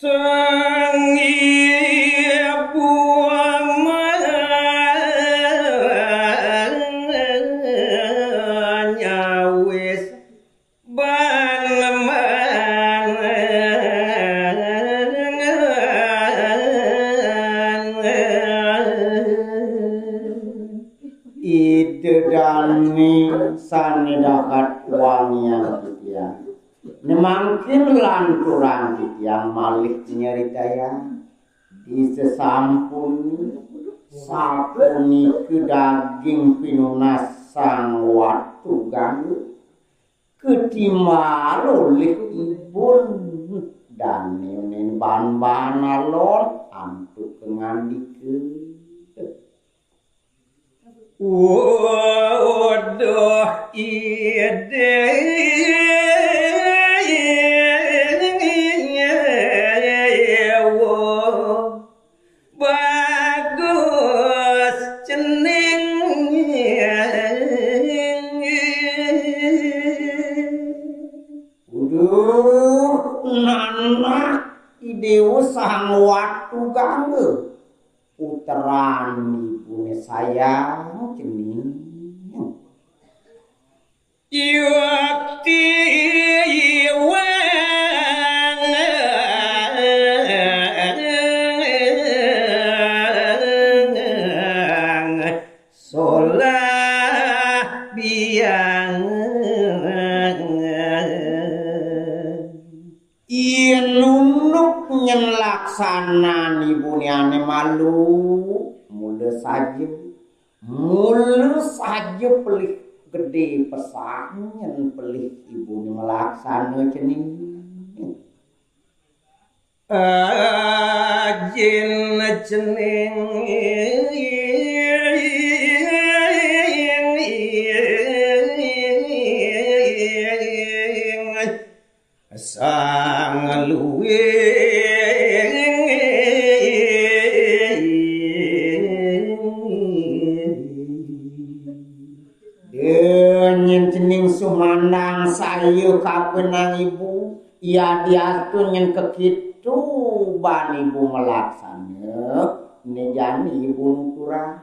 sang ibu nyawis baneman ide dani sanidakat wangian ya nemangkin lan kurang yang malik nyeritaya di sesampun sapuni ke daging pinunas sang watu ganggu ketimalo lik ibun dan nemen ban-ban alon antuk ngandike waduh ide bagus cening uduh nana ide sang waktu ganggu puteran ibune sayang cening Iwakti iwang solah biang ien nunuk nyen laksanan ibune ane malu mule saja pelih gede pesannya pelih ibu melaksana cening ajin cening sang luwe nyen cening sumandang sayu kapenang ibu ia diatur nyen kekitu ban ibu melaksana nejani ibu nuturah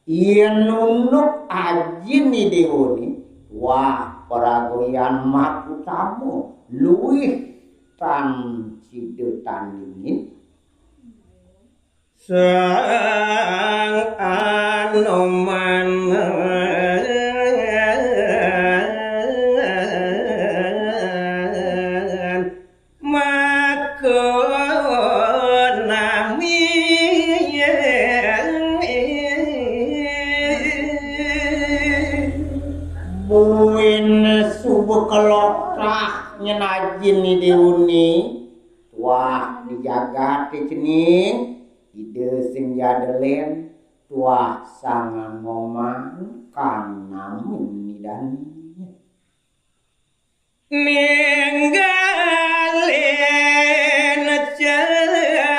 ia nunuk ajin ni deoni wah paragoyan maku tamu luih tan cidetan dingin sang anoman kelokah nyenajin ni diuni wah dijaga cening ide sing jadelen tuah sangan moman kana mun dan ninggalin janing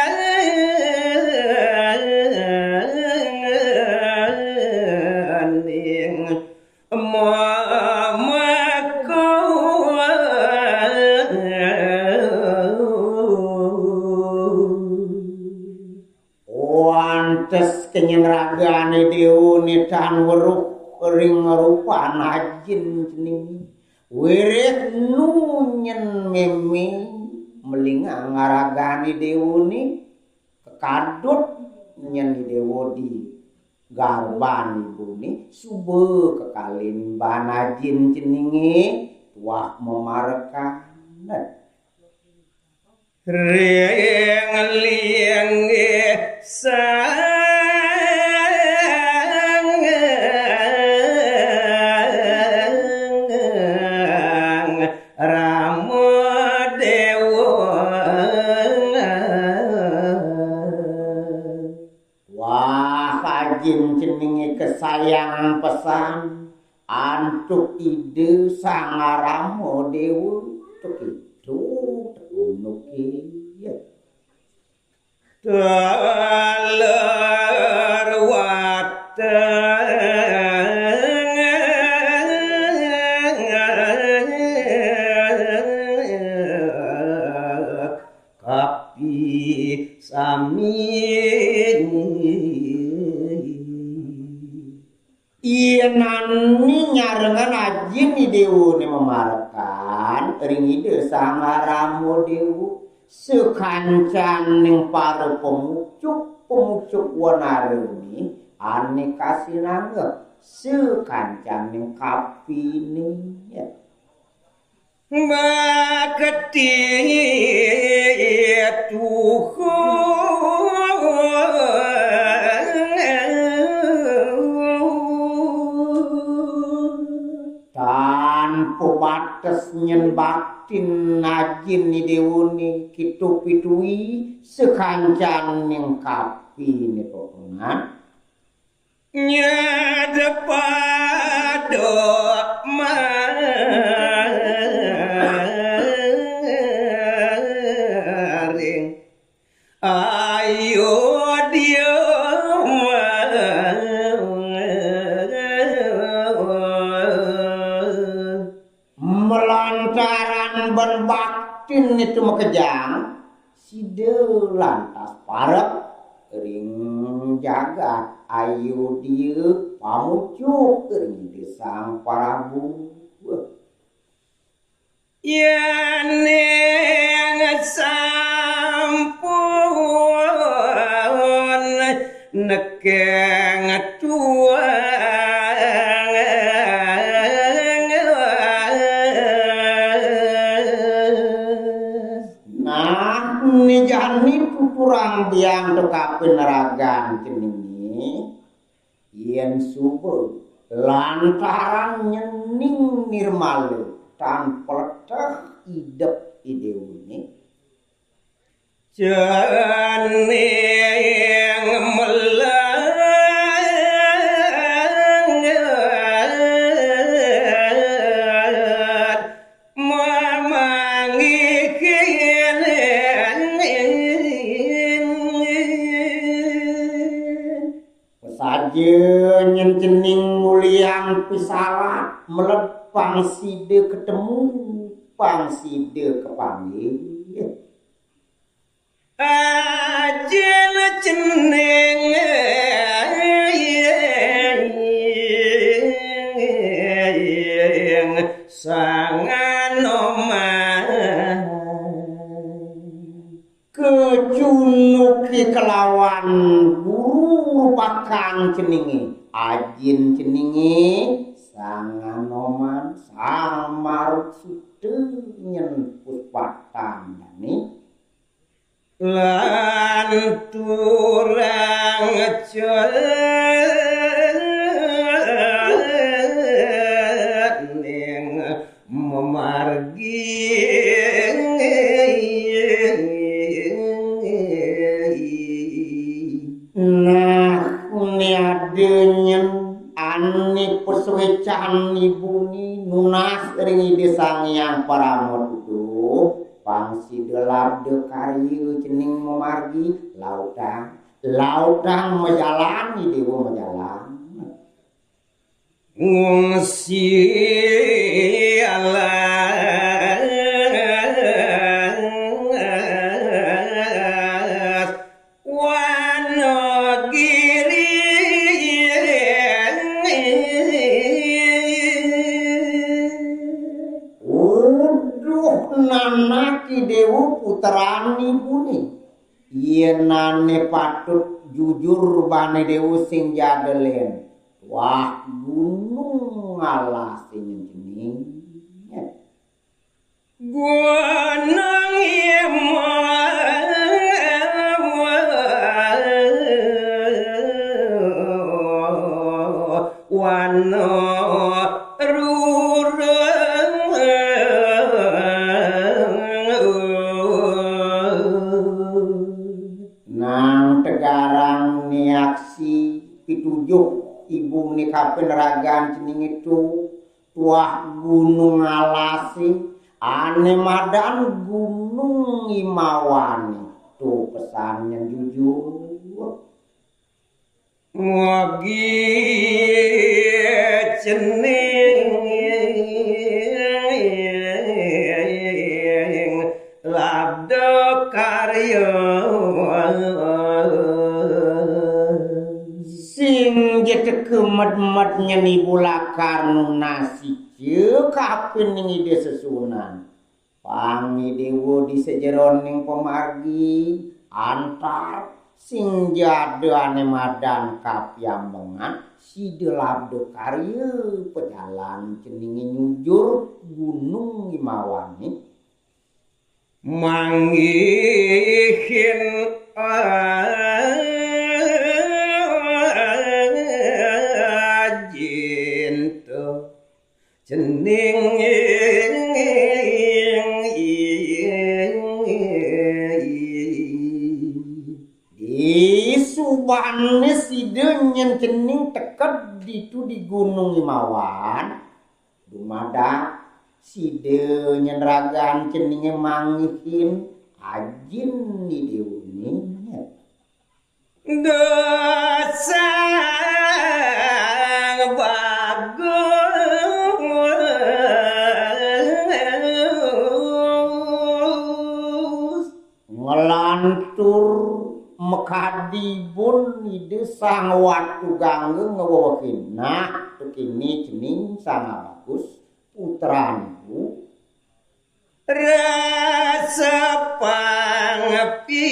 Wantes kenyenragane diuni tan weruh ring rupan ajin cening wirih nunyen meme melinga ngaragane diuni kekadut nyen dewodi garban ibune sube kekalin banajin ceninge wah memarkan ring liang sang ramo dewa wah kajin ceninge kesayangan pesan antuk ide sang ramo dewa tekitu tenuki dalar wateng kapi sami ienani nyarengan ajin ni dewu ni memarakan ring ide sangaramu dewu sekancan ning para pemucuk wanareni ane kasih nangga sekancan ning kapini ya. Bakti tanpa batas nyen baktin najin ni dewuni kitu pitui sekancan ning kapi ni pokongan nyada pada maring ayo dia melantaran berbaktin itu mekejang side lantas parek ring jagat ayo dia pamucuk ring desang Prabu yaneng sampun nekeng tua nah ni jani tuturang biang tekapen neragan cenini yen subur lantaran nyening nirmalu tanpa letah idep idewuni jeneng melangat mamangi saja nyencening muliang pisalah melep pangside ketemu pangside kepanggil ajel ceneng sangan omah kecunuki kelawan guru pakang ceningi ajin ceningi sangan oman samarut sude nyen puspatan dani lan turang ning memargi nah niadenyen ani pesuecan ibuni nunas ring desang yang paramodu pangsi delabde karya cening memargi lautang menjalani dewa menjalani ngungsi alas wanogiri nanaki dewu putrani buni yenane patut jujur bane dewu sing jadelen wah gunung ngalah sing jening gunung wano tegarang niaksi pitujuh ibu ni kapen ragan cening itu tuah gunung alasi ane madan gunung imawani tuh pesan yang jujur ngogi cening labdo karya semed-mednya ni bulakar nasi je kapin ning ide sesunan pangi dewo di sejeroning pemargi antar sing jade ane madan kapiambengan si delabdo karya pejalan ceningi nyujur gunung Himawani manggihin jinto cening di subane sidenyen cening teket ditu di gunung Himawan dumada side nyenragan ceninge mangihin ajin di deuni dosa bagus ngelantur mekadibun ide sang watu gangge ngewokin nah tukini cening sang bagus putraniku rasa pangpi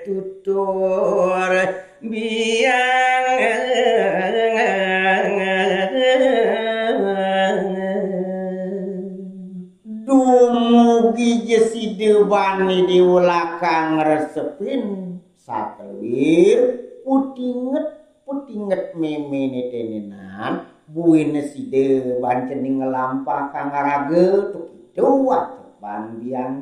tutur biang dumugi jeside bani diulakang resepin satelir putinget memene tenenan buine side bancening ngelampah kang arage tuk itu wacepan biang